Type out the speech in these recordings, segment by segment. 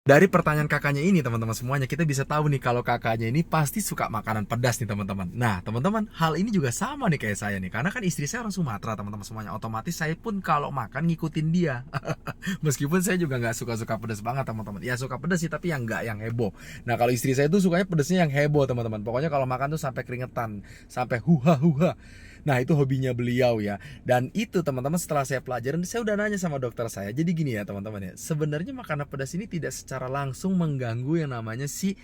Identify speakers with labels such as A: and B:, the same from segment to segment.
A: Dari pertanyaan kakaknya ini teman-teman semuanya, kita bisa tahu nih kalau kakaknya ini pasti suka makanan pedas nih teman-teman. Nah teman-teman, hal ini juga sama nih kayak saya nih, karena kan istri saya orang Sumatera teman-teman semuanya. Otomatis saya pun kalau makan ngikutin dia. Meskipun saya juga nggak suka-suka pedas banget teman-teman. Ya suka pedas sih, tapi yang nggak yang heboh. Nah kalau istri saya tuh sukanya pedasnya yang heboh teman-teman. Pokoknya kalau makan tuh sampai keringetan, sampai huha huha. Nah itu hobinya beliau ya. Dan itu teman-teman, setelah saya pelajarin, saya udah nanya sama dokter saya. Jadi gini ya teman-teman ya, sebenarnya makanan pedas ini tidak secara langsung mengganggu yang namanya si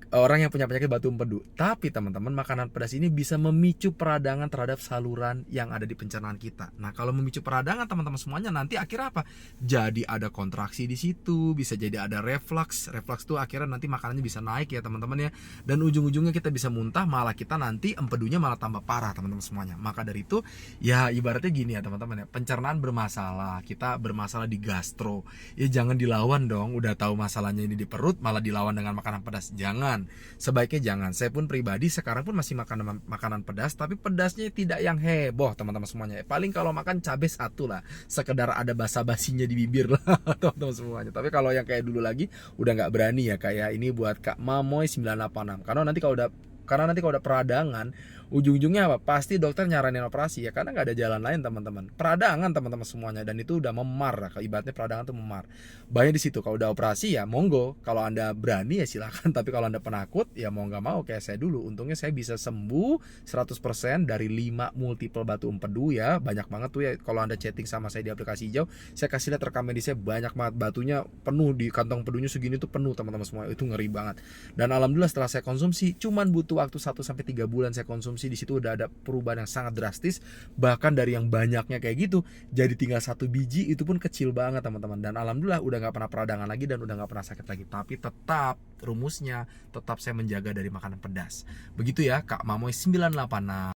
A: orang yang punya penyakit batu empedu. Tapi teman-teman, makanan pedas ini bisa memicu peradangan terhadap saluran yang ada di pencernaan kita. Nah, kalau memicu peradangan teman-teman semuanya, nanti akhirnya apa? Jadi ada kontraksi di situ, bisa jadi ada reflux. Reflux tuh akhirnya nanti makanannya bisa naik ya teman-teman ya. Dan ujung-ujungnya kita bisa muntah, malah kita nanti empedunya malah tambah parah teman-teman semuanya. Maka dari itu, ya ibaratnya gini ya teman-teman ya, pencernaan bermasalah, kita bermasalah di gastro. Ya jangan dilawan dong, udah tahu masalahnya ini di perut, malah dilawan dengan makanan pedas. Jangan, sebaiknya jangan. Saya pun pribadi sekarang pun masih makan makanan pedas, tapi pedasnya tidak yang heboh teman-teman semuanya. Paling kalau makan cabai satu lah, sekedar ada basa-basinya di bibir lah teman-teman semuanya. Tapi kalau yang kayak dulu lagi udah nggak berani ya. Kayak ini buat Kak Mamoy 986. Karena nanti kalau udah peradangan, ujung-ujungnya apa? Pasti dokter nyaranin operasi ya, karena nggak ada jalan lain teman-teman. Peradangan teman-teman semuanya, dan itu udah memar. Ibaratnya peradangan tuh memar. Banyak di situ. Kalau udah operasi ya monggo. Kalau Anda berani ya silakan. Tapi kalau Anda penakut ya mau nggak mau kayak saya dulu. Untungnya saya bisa sembuh 100% dari 5 multiple batu empedu ya. Banyak banget tuh ya. Kalau Anda chatting sama saya di aplikasi hijau, saya kasih lihat rekam medisnya, banyak banget batunya, penuh di kantong empedunya segini tuh penuh teman-teman semua. Itu ngeri banget. Dan alhamdulillah setelah saya konsumsi, cuman butuh waktu 1 sampai 3 bulan saya konsumsi, di situ udah ada perubahan yang sangat drastis. Bahkan dari yang banyaknya kayak gitu jadi tinggal 1 biji, itu pun kecil banget teman-teman. Dan alhamdulillah udah nggak pernah peradangan lagi dan udah nggak pernah sakit lagi. Tapi tetap rumusnya, tetap saya menjaga dari makanan pedas. Begitu ya Kak Mamoy 986.